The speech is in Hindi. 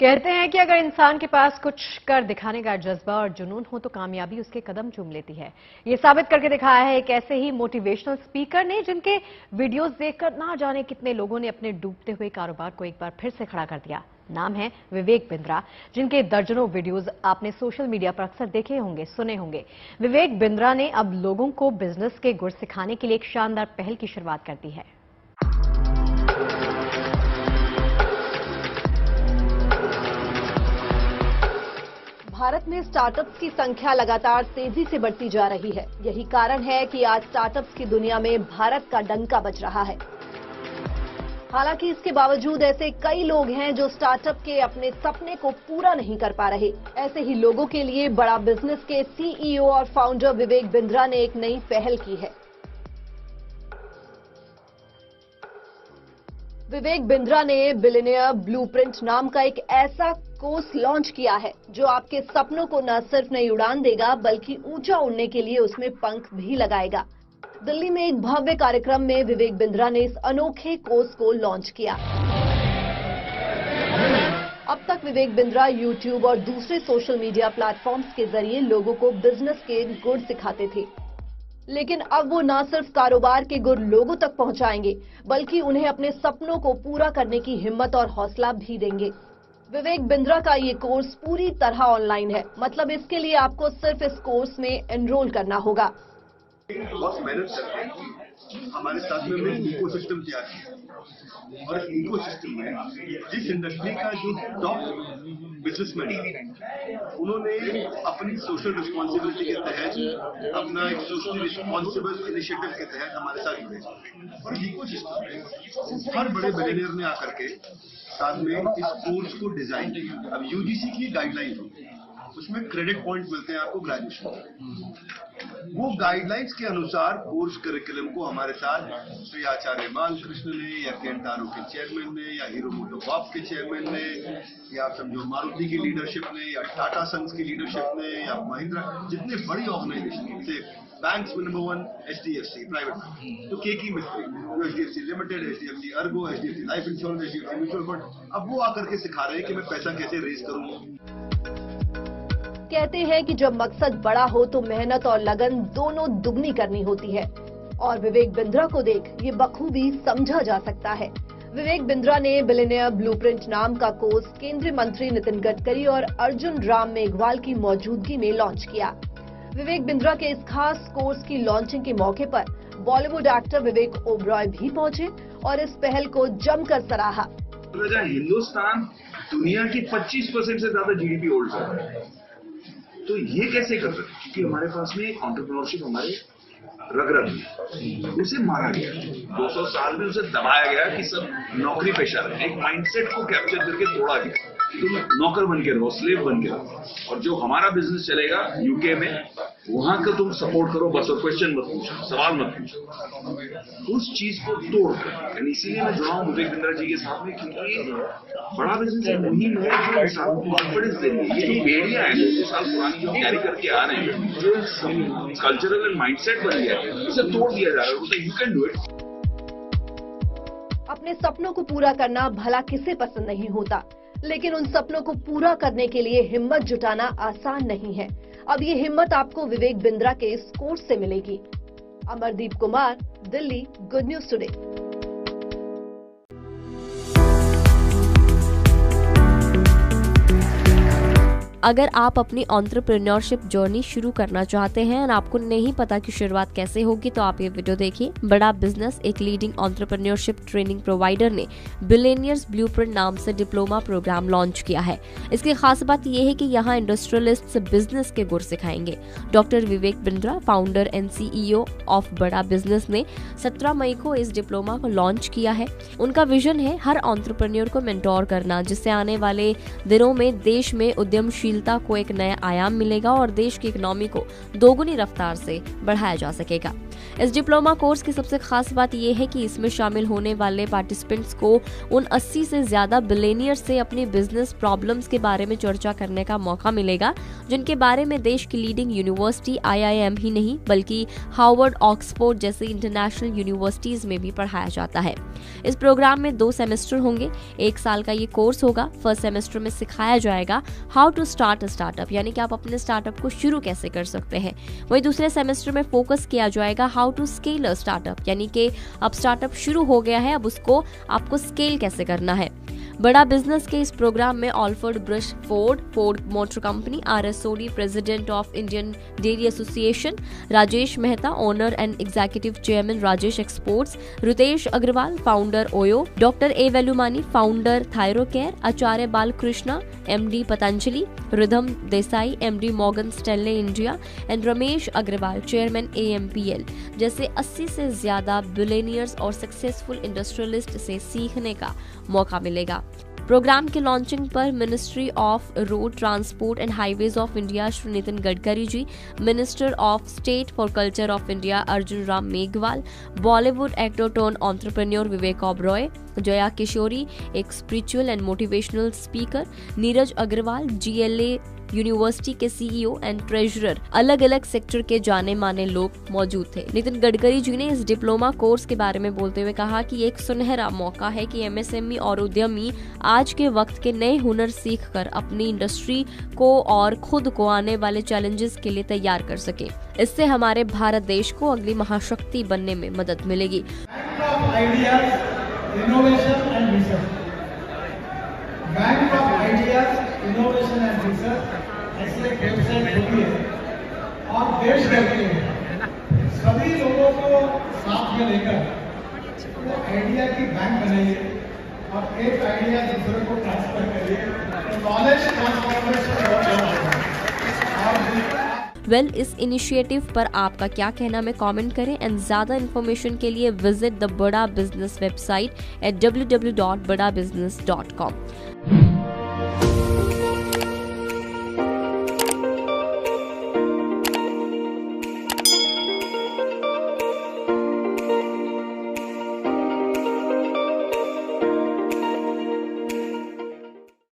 कहते हैं कि अगर इंसान के पास कुछ कर दिखाने का जज्बा और जुनून हो तो कामयाबी उसके कदम चूम लेती है। ये साबित करके दिखाया है एक ऐसे ही मोटिवेशनल स्पीकर ने, जिनके वीडियोस देखकर ना जाने कितने लोगों ने अपने डूबते हुए कारोबार को एक बार फिर से खड़ा कर दिया। नाम है विवेक बिंद्रा, जिनके दर्जनों वीडियोस आपने सोशल मीडिया पर अक्सर देखे होंगे, सुने होंगे। विवेक बिंद्रा ने अब लोगों को बिजनेस के गुर सिखाने के लिए एक शानदार पहल की शुरुआत कर दी है। भारत में स्टार्टअप्स की संख्या लगातार तेजी से बढ़ती जा रही है। यही कारण है कि आज स्टार्टअप्स की दुनिया में भारत का डंका बज रहा है। हालांकि इसके बावजूद ऐसे कई लोग हैं जो स्टार्टअप के अपने सपने को पूरा नहीं कर पा रहे। ऐसे ही लोगों के लिए बड़ा बिजनेस के सीईओ और फाउंडर विवेक बिंद्रा ने एक नई पहल की है। विवेक बिंद्रा ने बिलियनियर ब्लूप्रिंट नाम का एक ऐसा कोर्स लॉन्च किया है जो आपके सपनों को न सिर्फ नई उड़ान देगा बल्कि ऊंचा उड़ने के लिए उसमें पंख भी लगाएगा। दिल्ली में एक भव्य कार्यक्रम में विवेक बिंद्रा ने इस अनोखे कोर्स को लॉन्च किया। अब तक विवेक बिंद्रा यूट्यूब और दूसरे सोशल मीडिया प्लेटफॉर्म्स के जरिए लोगों को बिजनेस के गुर सिखाते थे, लेकिन अब वो न सिर्फ कारोबार के गुर लोगों तक पहुंचाएंगे बल्कि उन्हें अपने सपनों को पूरा करने की हिम्मत और हौसला भी देंगे। विवेक बिंद्रा का ये कोर्स पूरी तरह ऑनलाइन है, मतलब इसके लिए आपको सिर्फ इस कोर्स में एनरोल करना होगा। बहुत मेहनत करते हैं। हमारे साथ में हमने इकोसिस्टम तैयार किया और इस इकोसिस्टम में जिस इंडस्ट्री का जो टॉप बिजनेसमैन है उन्होंने अपनी सोशल रिस्पॉन्सिबिलिटी के तहत, अपना एक सोशली रिस्पॉन्सिबल इनिशिएटिव के तहत हमारे साथ जुड़े और इकोसिस्टम में हर बड़े बिलियनियर ने आकर के साथ में इस कोर्स को डिजाइन किया। अब यूजीसी की गाइडलाइन होती है, उसमें क्रेडिट पॉइंट मिलते हैं आपको ग्रेजुएशन। वो गाइडलाइंस के अनुसार कोर्स करिकुलम को हमारे साथ श्री आचार्य बालकृष्ण ने या केंटारो के चेयरमैन ने या हीरो मोटोकॉर्प के चेयरमैन ने या आप समझो मारुति की लीडरशिप ने या टाटा सन्स की लीडरशिप ने या महिंद्रा, जितने बड़ी ऑर्गेनाइजेशन से बैंक्स में नंबर 1 एचडीएफसी प्राइवेट, तो केकी मिस्त्री, HDFC limited, HDFC Ergo, HDFC life insurance, HDFC mutual fund, अब वो आकर के सिखा रहे हैं कि मैं पैसा कैसे रेज करूं। कहते हैं कि जब मकसद बड़ा हो तो मेहनत और लगन दोनों दुगनी करनी होती है, और विवेक बिंद्रा को देख ये बखूबी समझा जा सकता है। विवेक बिंद्रा ने बिलियनियर ब्लूप्रिंट नाम का कोर्स केंद्रीय मंत्री नितिन गडकरी और अर्जुन राम मेघवाल की मौजूदगी में लॉन्च किया। विवेक बिंद्रा के इस खास कोर्स की लॉन्चिंग के मौके पर बॉलीवुड एक्टर विवेक ओबरॉय भी पहुंचे और इस पहल को जमकर सराहा। हिंदुस्तान दुनिया की 25% से ज्यादा जीडीपी होल्ड कर रहा है, तो ये कैसे कर सकते? क्योंकि हमारे पास में एंटरप्रेन्योरशिप हमारे रग-रग में, उसे मारा गया 200 साल में, उसे दबाया गया कि सब नौकरी पेशा रहे। एक माइंडसेट को कैप्चर करके तोड़ा गया कि तुम नौकर बन के रहो, स्लेव बन के रहो, और जो हमारा बिजनेस चलेगा यूके में वहां का तुम सपोर्ट करो बस, और क्वेश्चन मत पूछो, सवाल मत पूछो। उस चीज को तोड़कर, इसीलिए मैं जुड़ा हूं विवेक बिंद्रा जी के साथ में, क्योंकि बड़ा बिजनेस एक मुहिम है जो इंसान को कॉन्फिडेंस देती है। ये जो बेड़ियां हैं 200 साल पुरानी जो कैरी करके आ रहे हैं, जो कल्चरल एंड माइंडसेट बन गया है, उसे तोड़ दिया जा रहा है। You can do it. अपने सपनों को पूरा करना भला किसे पसंद नहीं होता, लेकिन उन सपनों को पूरा करने के लिए हिम्मत जुटाना आसान नहीं है। अब ये हिम्मत आपको विवेक बिंद्रा के इस कोर्स से मिलेगी। Amardeep Kumar, Delhi, good news today. अगर आप अपनी एंटरप्रेन्योरशिप जर्नी शुरू करना चाहते हैं और आपको नहीं पता कि शुरुआत कैसे होगी, तो आप ये वीडियो देखिए। बड़ा बिजनेस, एक लीडिंग एंटरप्रेन्योरशिप ट्रेनिंग प्रोवाइडर ने बिलियनियर्स ब्लूप्रिंट नाम से डिप्लोमा प्रोग्राम लॉन्च किया है। इसकी खास बात यह है कि यहाँ इंडस्ट्रियलिस्ट बिजनेस के गुर सिखाएंगे। Doctor Vivek Bindra, founder and CEO of बड़ा बिजनेस, ने 17 मई को इस डिप्लोमा को लॉन्च किया है। उनका विजन है हर एंटरप्रेन्योर को मेंटोर करना, जिससे आने वाले दिनों में देश में उद्यमशीलता को एक नया आयाम मिलेगा और देश की इकोनॉमी को दोगुनी रफ्तार से बढ़ाया जा सकेगा। इस डिप्लोमा कोर्स की सबसे खास बात यह है कि इसमें शामिल होने वाले पार्टिसिपेंट्स को उन 80 से ज्यादा बिलियनियर्स से अपनी बिजनेस प्रॉब्लम्स के बारे में चर्चा करने का मौका मिलेगा, जिनके बारे में देश की लीडिंग यूनिवर्सिटी IIM ही नहीं बल्कि हार्वर्ड, ऑक्सफोर्ड जैसी इंटरनेशनल यूनिवर्सिटीज में भी पढ़ाया जाता है। इस प्रोग्राम में 2 सेमेस्टर होंगे। 1 साल का ये कोर्स होगा। फर्स्ट सेमेस्टर में सिखाया जाएगा how to start a startup, यानी कि आप अपने स्टार्टअप को शुरू कैसे कर सकते हैं। वहीं दूसरे सेमेस्टर में फोकस किया जाएगा how to scale a startup, यानी कि अब स्टार्टअप शुरू हो गया है, अब उसको आपको स्केल कैसे करना है। बड़ा बिजनेस के इस प्रोग्राम में Alfred Brush Ford Motor Company, RS Sodhi president of Indian Dairy Association, Rajesh Mehta owner and executive chairman Rajesh Exports, Ritesh Agarwal founder OYO, doctor A Velumani founder Thyrocare, Acharya Balkrishna MD Patanjali, Ridham Desai MD Morgan Stanley India and Ramesh Agarwal chairman AMPL जैसे 80 से ज्यादा बिलियनियर्स और सक्सेसफुल इंडस्ट्रियलिस्ट से सीखने का मौका मिलेगा। प्रोग्राम के लॉन्चिंग पर ministry of road transport and highways of India Shri Nitin Gadkari ji, minister of state for culture of India Arjun Ram Meghwal, Bollywood actor turn entrepreneur Vivek Oberoi, Jaya Kishori एक spiritual and motivational speaker, Neeraj Agarwal GLA university के CEO एंड ट्रेजरर, अलग अलग सेक्टर के जाने माने लोग मौजूद थे। नितिन गडकरी जी ने इस डिप्लोमा कोर्स के बारे में बोलते हुए कहा कि एक सुनहरा मौका है कि MSME और उद्यमी आज के वक्त के नए हुनर सीखकर अपनी इंडस्ट्री को और खुद को आने वाले चैलेंजेस के लिए तैयार कर सके। इससे हमारे भारत देश को अगली महाशक्ति बनने में मदद मिलेगी। Bank of ideas innovation and research ऐसी एक वेबसाइट खुली है और देश भर के सभी लोगों को साथ में लेकर वो आइडिया की बैंक बनाइए और एक आइडिया दूसरे को ट्रांसफर करिए, तो नॉलेज ट्रांसफॉर्मेशन बहुत जरूरी है। इस इनिशिएटिव पर आपका क्या कहना में कमेंट करें एंड ज्यादा इन्फॉर्मेशन के लिए विजिट द बड़ा बिजनेस वेबसाइट at www.badabusiness.com।